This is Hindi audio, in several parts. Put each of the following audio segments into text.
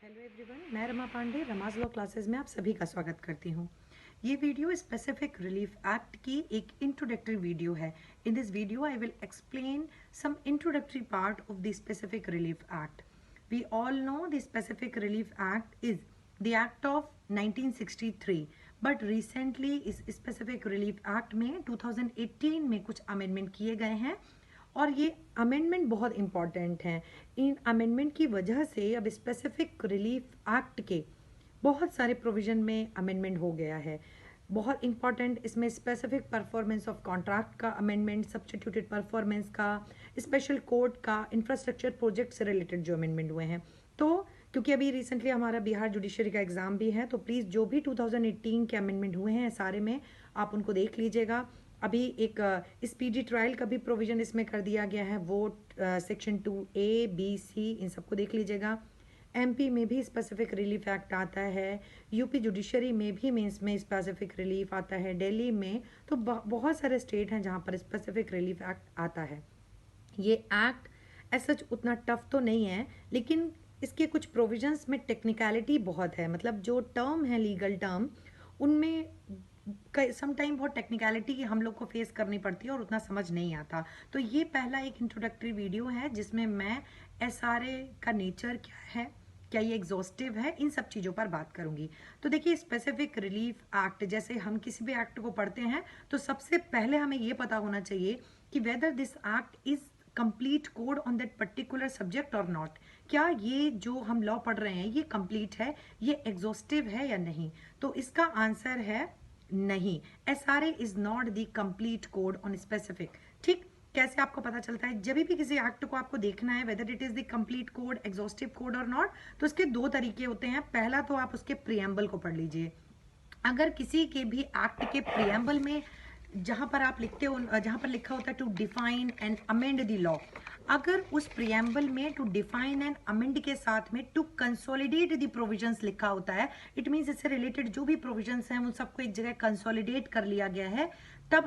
हेलो एवरीवन, मैं रमा पांडे रमाज लॉ क्लासेस में आप सभी का स्वागत करती हूँ। ये वीडियो स्पेसिफिक रिलीफ एक्ट की एक इंट्रोडक्टरी वीडियो है। In this video I will explain some introductory part of the specific relief act. We all know the specific relief act is the act of 1963, but recently इस स्पेसिफिक रिलीफ एक्ट में 2018 में कुछ अमेंडमेंट किए गए हैं और ये अमेंडमेंट बहुत इंपॉर्टेंट हैं। इन अमेंडमेंट की वजह से अब स्पेसिफिक रिलीफ एक्ट के बहुत सारे प्रोविजन में अमेंडमेंट हो गया है। बहुत इंपॉर्टेंट इसमें स्पेसिफिक परफॉर्मेंस ऑफ कॉन्ट्रैक्ट का अमेंडमेंट, सब्स्टिट्यूटेड परफॉर्मेंस का, स्पेशल कोर्ट का, इंफ्रास्ट्रक्चर प्रोजेक्ट से रिलेटेड जो अमेंडमेंट हुए हैं। तो क्योंकि अभी रिसेंटली हमारा बिहार जुडिशरी का एग्जाम भी है, तो प्लीज़ जो भी 2018 के अमेंडमेंट हुए हैं सारे में आप उनको देख लीजिएगा। अभी एक स्पीडी ट्रायल का भी प्रोविजन इसमें कर दिया गया है, वो सेक्शन 2A, B, C इन सबको देख लीजिएगा। MP में भी स्पेसिफिक रिलीफ एक्ट आता है, यूपी जुडिशरी में भी मीन्स में स्पेसिफिक रिलीफ आता है, दिल्ली में, तो बहुत सारे स्टेट हैं जहाँ पर स्पेसिफिक रिलीफ एक्ट आता है। ये एक्ट ऐसा उतना टफ तो नहीं है, लेकिन इसके कुछ प्रोविजंस में टेक्निकलिटी बहुत है। मतलब जो टर्म है, लीगल टर्म, उनमें सम टाइम बहुत टेक्निकलिटी हम लोग को फेस करनी पड़ती है और उतना समझ नहीं आता। तो ये पहला एक इंट्रोडक्टरी वीडियो है जिसमें मैं SRA का नेचर क्या है, क्या ये एग्जॉस्टिव है, इन सब चीज़ों पर बात करूंगी। तो देखिए, स्पेसिफिक रिलीफ एक्ट, जैसे हम किसी भी एक्ट को पढ़ते हैं तो सबसे पहले हमें ये पता होना चाहिए कि whether this act is complete code on that particular subject और नॉट। क्या ये जो हम लॉ पढ़ रहे हैं ये कंप्लीट है, ये एग्जॉस्टिव है या नहीं? तो इसका आंसर है नहीं। SRA is not the complete code on specific. ठीक, कैसे आपको पता चलता है? जब भी किसी एक्ट को आपको देखना है whether it is the complete code, exhaustive code और नॉट, तो इसके दो तरीके होते हैं। पहला तो आप उसके प्रियम्बल को पढ़ लीजिए। अगर किसी के भी एक्ट के प्रियम्बल में जहां पर आप लिखते हो, जहां पर लिखा होता है to define and amend the law, अगर उस प्रियम्बल में टू डिफाइन एंड अमेंड के साथ में टू कंसोलिडेट द प्रोविजंस लिखा होता है, इट मींस इससे रिलेटेड जो भी प्रोविजंस हैं उन सबको एक जगह कंसोलिडेट कर लिया गया है, तब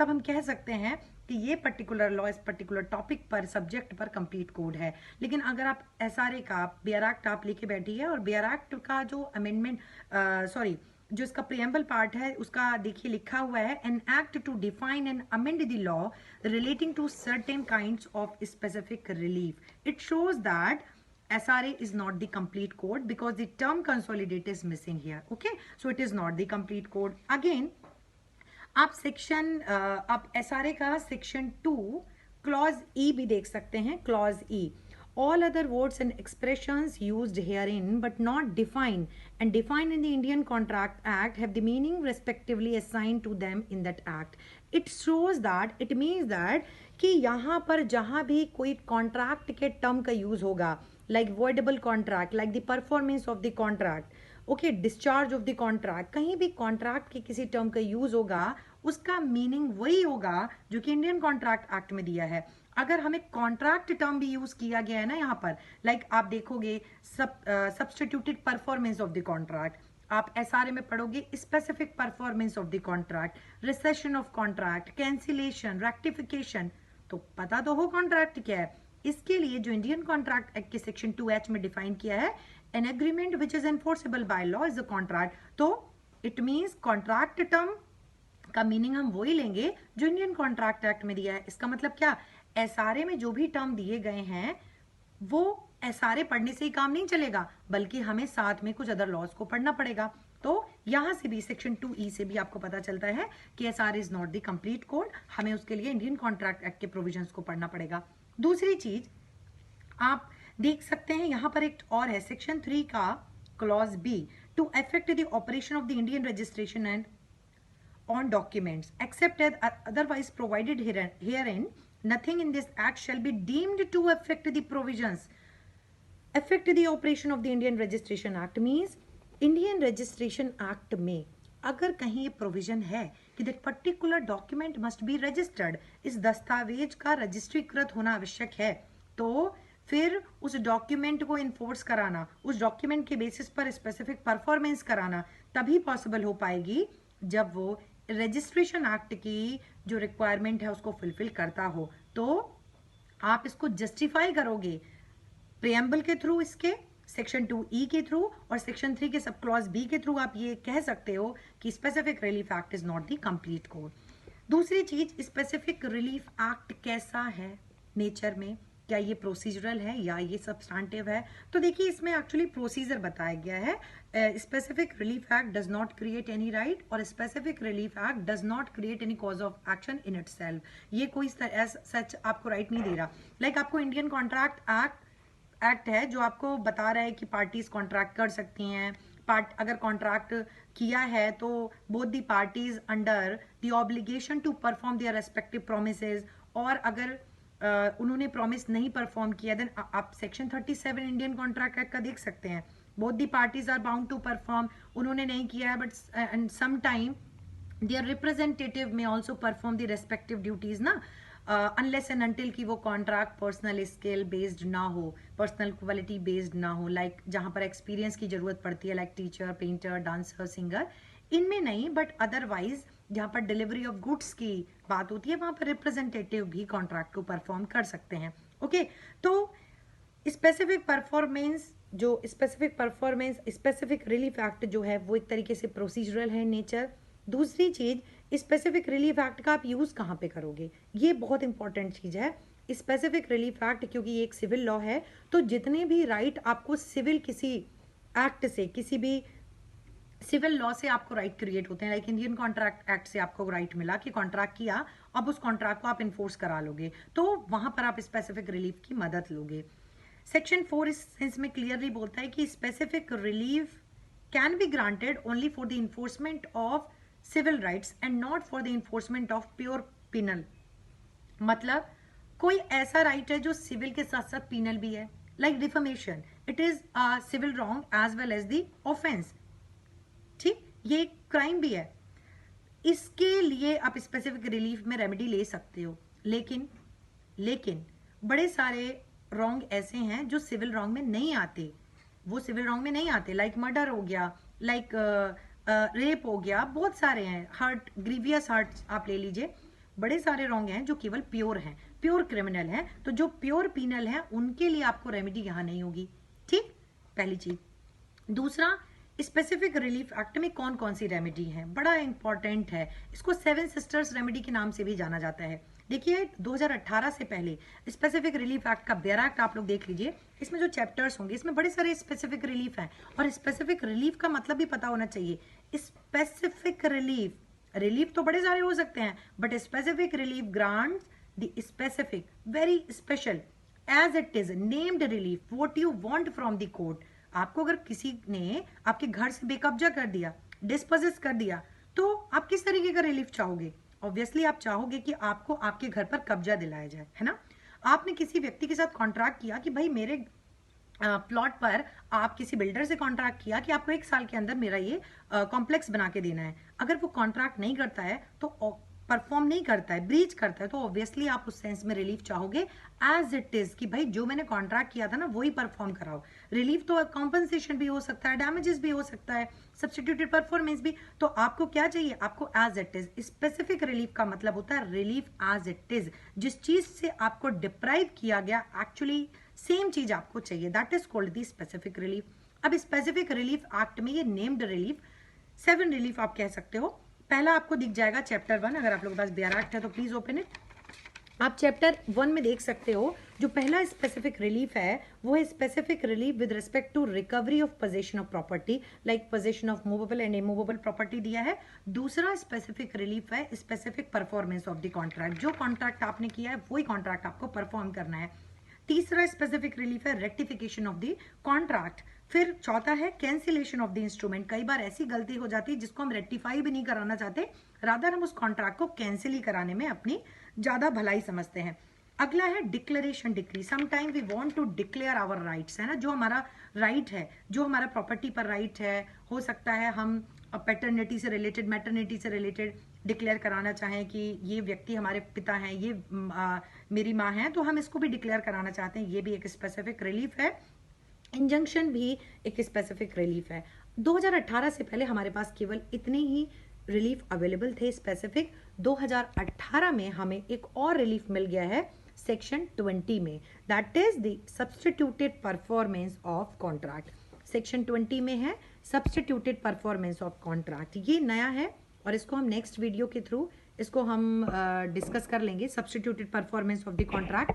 हम कह सकते हैं कि ये पर्टिकुलर लॉ इस पर्टिकुलर टॉपिक पर, सब्जेक्ट पर कंप्लीट कोड है। लेकिन अगर आप SRA का बेयर एक्ट आप लेके बैठिए और बेयर एक्ट का जो अमेंडमेंट जो इसका प्रियम्बल पार्ट है उसका देखिए लिखा हुआ है, an act to define and amend the law relating to certain kinds of specific relief, it shows that SRA is not the complete code because the term consolidate is missing here. Okay, so it is not the complete code. Again, आप SRA का सेक्शन 2 क्लॉज E भी देख सकते हैं। Clause E, all other words and expressions used herein but not defined and defined in the Indian Contract Act have the meaning respectively assigned to them in that act. It shows that, it means that कि यहाँ पर जहाँ भी कोई कॉन्ट्रैक्ट के टर्म का यूज होगा, like voidable contract, like the performance of the contract, okay, discharge of the contract, कहीं भी कॉन्ट्रैक्ट के किसी टर्म का यूज होगा उसका मीनिंग वही होगा जो कि इंडियन कॉन्ट्रैक्ट एक्ट में दिया है। अगर हमें कॉन्ट्रैक्ट टर्म भी यूज किया गया है ना यहाँ पर, लाइक आप देखोगे substituted performance of the contract, आप SRA में पढ़ोगे specific performance of the contract, recession of contract, cancellation, rectification, तो पता तो हो कॉन्ट्रैक्ट क्या है। इसके लिए जो इंडियन कॉन्ट्रैक्ट एक्ट के सेक्शन 2H में डिफाइन किया है, an agreement which is enforceable by law is a contract, तो इट मींस कॉन्ट्रैक्ट टर्म का मीनिंग हम वही लेंगे जो इंडियन कॉन्ट्रैक्ट एक्ट में दिया है। इसका मतलब क्या, SRA में जो भी टर्म दिए गए हैं वो SRA पढ़ने से ही काम नहीं चलेगा, बल्कि हमें साथ में कुछ अदर लॉज को पढ़ना पड़ेगा। तो यहां से भी सेक्शन 2E से भी आपको पता चलता है कि SRA is not the complete code, हमें उसके लिए इंडियन कॉन्ट्रैक्ट एक्ट के प्रोविजंस को पढ़ना पड़ेगा। दूसरी चीज आप देख सकते हैं यहां पर एक और है, सेक्शन 3 का clause B, to affect the operation of the Indian registration and on documents except as otherwise provided herein, nothing in this act shall be deemed to affect the provisions affect the operation of the Indian Registration Act. means Indian Registration Act में अगर कहीं ये प्रोविजन है कि that particular document must be registered, इस दस्तावेज का रजिस्ट्रीकृत होना आवश्यक है, तो फिर उस डॉक्यूमेंट को इन्फोर्स कराना, उस डॉक्यूमेंट के बेसिस पर स्पेसिफिक परफॉर्मेंस कराना तभी पॉसिबल हो पाएगी जब वो रजिस्ट्रेशन एक्ट की जो रिक्वायरमेंट है उसको फुलफिल करता हो। तो आप इसको जस्टिफाई करोगे प्रियम्बल के थ्रू, इसके सेक्शन 2E के थ्रू और सेक्शन 3 के सब क्लॉज बी के थ्रू आप ये कह सकते हो कि specific relief act is not the complete code. दूसरी चीज, स्पेसिफिक रिलीफ एक्ट कैसा है नेचर में, क्या ये प्रोसीजरल है या ये सब्सटेंटिव है? तो देखिए इसमें एक्चुअली प्रोसीजर बताया गया है। Specific relief act does not create any right और specific relief act does not create any cause of action in itself. ये कोई सच आपको राइट नहीं दे रहा। लाइक आपको इंडियन कॉन्ट्रैक्ट एक्ट है जो आपको बता रहा है कि पार्टीज कॉन्ट्रैक्ट कर सकती हैं। अगर कॉन्ट्रैक्ट किया है तो both the parties under the obligation to perform their respective promises, और अगर उन्होंने प्रॉमिस नहीं परफॉर्म किया देन आप सेक्शन 37 इंडियन कॉन्ट्रैक्ट एक्ट का देख सकते हैं। Both the parties are bound to perform, उन्होंने नहीं किया है but and some time their representative में also perform the respective duties ना, अनलेस एंड अनटिल कि वो कॉन्ट्रैक्ट पर्सनल स्किल बेस्ड ना हो, पर्सनल क्वालिटी बेस्ड ना हो, लाइक जहां पर एक्सपीरियंस की जरूरत पड़ती है, like teacher, painter, dancer, singer, इनमें नहीं। बट अदरवाइज जहां पर डिलीवरी ऑफ गुड्स की बात होती है वहां पर रिप्रेजेंटेटिव भी कॉन्ट्रैक्ट को परफॉर्म कर सकते हैं। ओके, तो स्पेसिफिक रिलीफ एक्ट जो है वो एक तरीके से प्रोसीजरल है नेचर। दूसरी चीज, स्पेसिफिक रिलीफ एक्ट का आप यूज कहाँ पे करोगे, ये बहुत इंपॉर्टेंट चीज है। स्पेसिफिक रिलीफ एक्ट क्योंकि ये एक सिविल लॉ है, तो जितने भी राइट आपको सिविल किसी एक्ट से, किसी भी सिविल लॉ से आपको राइट क्रिएट होते हैं, लाइक इंडियन कॉन्ट्रैक्ट एक्ट से आपको राइट मिला कि कॉन्ट्रैक्ट किया, अब उस कॉन्ट्रैक्ट को आप इन्फोर्स करा लोगे, तो वहां पर आप स्पेसिफिक रिलीफ की मदद लोगे। सेक्शन 4 इस सेंस में क्लियरली बोलता है कि specific relief can be granted only for the enforcement of civil rights and not for the enforcement of pure penal. मतलब कोई ऐसा राइट है जो सिविल के साथ साथ पिनल भी है, like defamation, it is civil wrong as well as the offence. ठीक, ये एक क्राइम भी है, इसके लिए आप स्पेसिफिक रिलीफ में रेमेडी ले सकते हो। लेकिन बड़े सारे रॉन्ग ऐसे हैं जो सिविल रॉन्ग में नहीं आते, वो सिविल रॉन्ग में नहीं आते, लाइक मर्डर हो गया, लाइक रेप हो गया, बहुत सारे हैं, हर्ट, ग्रीवियस हर्ट आप ले लीजिए, बड़े सारे रॉन्ग हैं जो केवल प्योर हैं, प्योर क्रिमिनल हैं। तो जो प्योर पीनल हैं उनके लिए आपको रेमेडी यहां नहीं होगी। ठीक, पहली चीज। दूसरा, स्पेसिफिक रिलीफ एक्ट में कौन कौन सी रेमेडी है, बड़ा इंपॉर्टेंट है, इसको 7 सिस्टर्स रेमेडी के नाम से भी जाना जाता है। देखिए 2018 से पहले स्पेसिफिक रिलीफ एक्ट का बेरा एक्ट आप लोग देख लीजिए, इसमें जो चैप्टर्स होंगे इसमें बड़े सारे स्पेसिफिक रिलीफ हैं, और स्पेसिफिक रिलीफ का मतलब भी पता होना चाहिए। स्पेसिफिक रिलीफ तो बड़े सारे हो सकते हैं, but specific relief grants the specific, very special, as it is named relief, what you want from the court. आपको अगर किसी ने आपके घर से बेकब्जा कर दिया, डिस्पोजेस कर दिया, तो आप किस तरीके का रिलीफ चाहोगे? ऑब्वियसली आप चाहोगे कि आपको आपके घर पर कब्जा दिलाया जाए, है ना। आपने किसी व्यक्ति के साथ कॉन्ट्रैक्ट किया कि भाई मेरे प्लॉट पर, आप किसी बिल्डर से कॉन्ट्रैक्ट किया कि आपको 1 साल के अंदर मेरा ये कॉम्प्लेक्स बना के देना है। अगर वो कॉन्ट्रैक्ट नहीं करता है, तो परफॉर्म नहीं करता है, ब्रीच करता है, तो ऑब्वियसली आप उस सेंस में रिलीफ चाहोगे एज इट इज कि भाई जो मैंने कॉन्ट्रैक्ट किया था ना वही परफॉर्म कराओ। रिलीफ तो कॉम्पनसेशन भी हो सकता है, डैमेजेस भी हो सकता है, सब्सटीट्यूटेड परफॉर्मेंस भी। तो आपको क्या चाहिए? आपको as it is. Specific relief का मतलब होता है रिलीफ एज इट इज, जिस चीज से आपको डिप्राइव किया गया एक्चुअली सेम चीज आपको चाहिए, that is called the specific relief. अब स्पेसिफिक रिलीफ एक्ट में ये नेम्ड रिलीफ 7 रिलीफ आप कह सकते हो। पहला आपको दिख जाएगा चैप्टर 1, अगर आप लोगों के पास बेरा एक्ट है तो प्लीज ओपन इट। आप चैप्टर 1 में देख सकते हो जो पहला स्पेसिफिक रिलीफ है वो है specific relief with respect to recovery of possession of property, like possession of movable and immovable property दिया है। दूसरा स्पेसिफिक रिलीफ है specific performance of the contract, जो कॉन्ट्रैक्ट आपने किया है वही कॉन्ट्रैक्ट आपको परफॉर्म करना है। तीसरा स्पेसिफिक रिलीफ है रेक्टिफिकेशन ऑफ द कॉन्ट्रैक्ट। फिर चौथा है कैंसिलेशन ऑफ द इंस्ट्रूमेंट। कई बार ऐसी गलती हो जाती है जिसको हम रेक्टिफाई भी नहीं कराना चाहते, रादर हम उस कॉन्ट्रैक्ट को कैंसिल ही कराने में अपनी ज्यादा भलाई समझते हैं। अगला है declaration decree. Sometime we want to declare our rights, है ना, जो हमारा राइट है, जो हमारा प्रॉपर्टी पर राइट है, हो सकता है हम पैटर्निटी से रिलेटेड, मैटरनिटी से रिलेटेड डिक्लेयर कराना चाहें कि ये व्यक्ति हमारे पिता हैं, ये मेरी माँ है, तो हम इसको भी डिक्लेयर कराना चाहते हैं, ये भी एक स्पेसिफिक रिलीफ है। इंजंक्शन भी एक स्पेसिफिक रिलीफ है। 2018 से पहले हमारे पास केवल इतने ही रिलीफ अवेलेबल थे स्पेसिफिक। 2018 में हमें एक और रिलीफ मिल गया है सेक्शन 20 में, that is the substituted performance of contract. Section 20 में है सब्सटीट्यूटेड परफॉर्मेंस ऑफ कॉन्ट्रैक्ट। ये नया है और इसको हम नेक्स्ट वीडियो के थ्रू इसको हम डिस्कस कर लेंगे, substituted performance of the contract.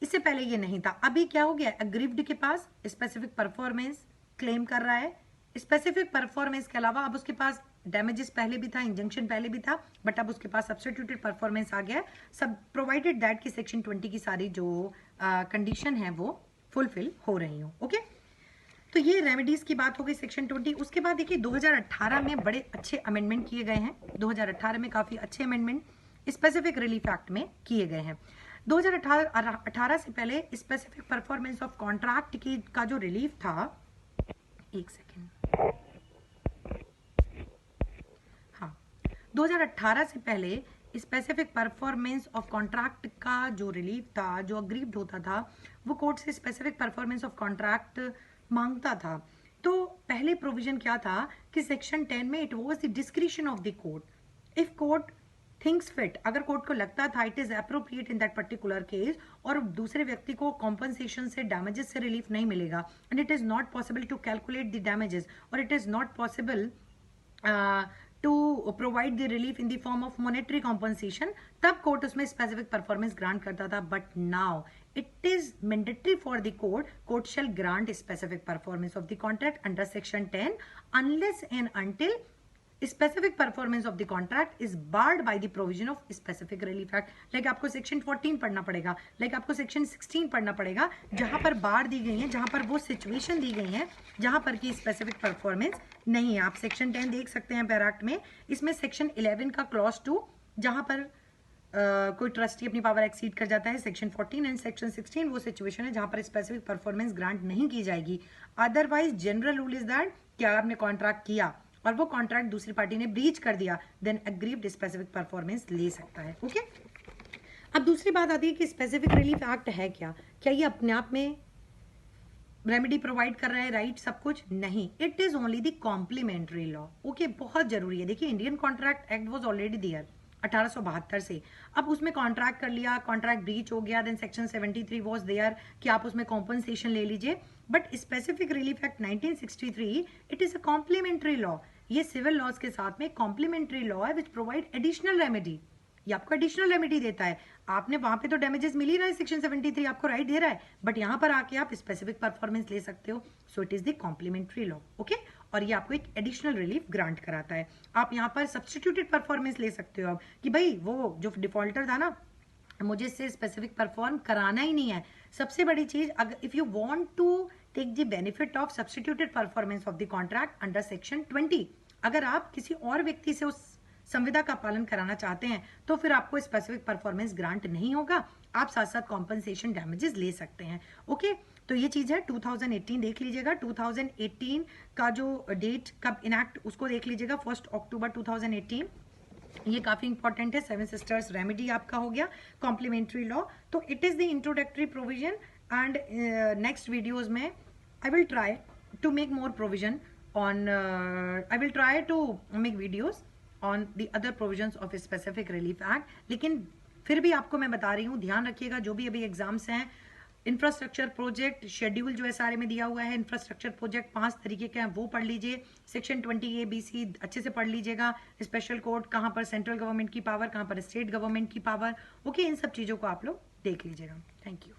इससे पहले ये नहीं था। अभी क्या हो गया, अग्रीव्ड के पास स्पेसिफिक परफॉर्मेंस क्लेम कर रहा है। स्पेसिफिक परफॉर्मेंस के अलावा अब उसके पास डैमेजेस पहले भी था, इंजंक्शन पहले भी था, बट अब उसके पास सब्स्टिट्यूटेड परफॉर्मेंस आ गया है, सब प्रोवाइडेड दैट कि सेक्शन 20 की सारी जो कंडीशन है वो फुलफिल हो रही हो। ओके, तो ये रेमेडीज की बात हो गई सेक्शन 20। उसके बाद देखिए 2018 में बड़े अच्छे अमेंडमेंट किए गए हैं। 2018 में काफी अच्छे अमेंडमेंट स्पेसिफिक रिलीफ एक्ट में किए गए हैं। 2018 से पहले स्पेसिफिक परफॉर्मेंस ऑफ कॉन्ट्रैक्ट की का जो रिलीफ था, एक सेकेंड, हाँ, 2018 से पहले स्पेसिफिक परफॉर्मेंस ऑफ कॉन्ट्रैक्ट का जो रिलीफ था, जो अग्रीव्ड होता था, वो कोर्ट से स्पेसिफिक परफॉर्मेंस ऑफ कॉन्ट्रैक्ट मांगता था। तो पहले प्रोविजन क्या था कि सेक्शन 10 में it was the discretion of the court. If court things fit, अगर कोर्ट को लगता था it is appropriate in that particular case और दूसरे व्यक्ति को कॉम्पनसेशन से, डैमेजेस से रिलीफ नहीं मिलेगा, and it is not possible to calculate the damages और it is not possible to provide the relief in the form of monetary compensation, तब कोर्ट उसमें स्पेसिफिक परफॉर्मेंस ग्रांट करता था। But now it is mandatory for the court shall grant specific performance of the contract under section 10 unless and until specific performance of the contract is barred by the provision of specific relief act। like आपको section 14 पढ़ना पड़ेगा, like आपको section 16 पढ़ना पड़ेगा, जहां पर बार दी गई है, जहां पर वो सिचुएशन दी गई है जहां पर की स्पेसिफिक परफॉर्मेंस नहीं है। आप section 10 देख सकते हैं पैरा एक्ट में, इसमें section 11 का क्लॉज 2 जहां पर कोई ट्रस्टी अपनी पावर एक्सीड कर जाता है, सेक्शन 14 एंड सेक्शन 16 वो सिचुएशन है जहां पर स्पेसिफिक परफॉर्मेंस ग्रांट नहीं की जाएगी। Otherwise general rule is that कि अगर आपने कॉन्ट्रैक्ट किया और वो कॉन्ट्रैक्ट दूसरी पार्टी ने ब्रीच कर दिया, देन अग्रीव्ड स्पेसिफिक परफॉर्मेंस ले सकता है। ओके, अब दूसरी बात आती है कि स्पेसिफिक रिलीफ एक्ट है क्या ये अपने आप में रेमेडी प्रोवाइड कर रहा है, राइट, सब कुछ नहीं। It is only the complementary law. Okay, बहुत जरूरी है। देखिए Indian contract act was already there 1872 से, अब उसमें कॉन्ट्रैक्ट कर लिया, कॉन्ट्रैक्ट ब्रीच हो गया, देन सेक्शन 73 वाज देयर कि आप उसमें कॉम्पनसेशन ले लीजिए। But specific relief act 1963 it is a complementary law. ये सिविल लॉज के साथ में कॉम्प्लीमेंट्री लॉ है विच प्रोवाइड एडिशनल रेमेडी। ये आपको एडिशनल रेमेडी देता है। आपने वहां पे तो डैमेजेस मिल ही रहा है, सेक्शन 73 आपको राइट दे रहा है, बट यहां पर आके आप स्पेसिफिक परफॉर्मेंस ले सकते हो। So it is the complementary law. Okay, और ये आपको एक एडिशनल रिलीफ ग्रांट कराता है। आप यहाँ पर सब्स्टिट्यूटेड परफॉर्मेंस ले सकते हो अब कि भाई वो जो डिफॉल्टर था ना, मुझे इससे स्पेसिफिक परफॉर्म कराना ही नहीं है। सबसे बड़ी चीज, अगर if you want to take the benefit of substituted performance of the contract under section 20, अगर आप किसी और व्यक्ति से उस संविदा का पालन कराना चाहते हैं तो फिर आपको स्पेसिफिक परफॉर्मेंस ग्रांट नहीं होगा, आप साथ साथ कॉम्पनसेशन डैमेजेस ले सकते हैं। ओके, तो ये चीज है 2018 देख लीजिएगा। 2018 का जो डेट कब इनैक्ट उसको देख लीजिएगा, 1 अक्टूबर 2018। ये काफी इंपॉर्टेंट है। 7 सिस्टर्स रेमेडी आपका हो गया, कॉम्प्लीमेंट्री लॉ। तो it is the introductory provision and next videos में I will try to make more provision on, I will try to make videos on the other provisions of specific relief act. लेकिन फिर भी आपको मैं बता रही हूँ, ध्यान रखिएगा जो भी अभी एग्जाम्स हैं, इंफ्रास्ट्रक्चर प्रोजेक्ट शेड्यूल जो है सारे में दिया हुआ है। इंफ्रास्ट्रक्चर प्रोजेक्ट 5 तरीके के हैं, वो पढ़ लीजिए। सेक्शन 20A-BC अच्छे से पढ़ लीजिएगा। स्पेशल कोड, कहाँ पर सेंट्रल गवर्नमेंट की पावर, कहाँ पर स्टेट गवर्नमेंट की पावर। ओके, इन सब चीजों को आप लोग देख लीजिएगा। Thank you.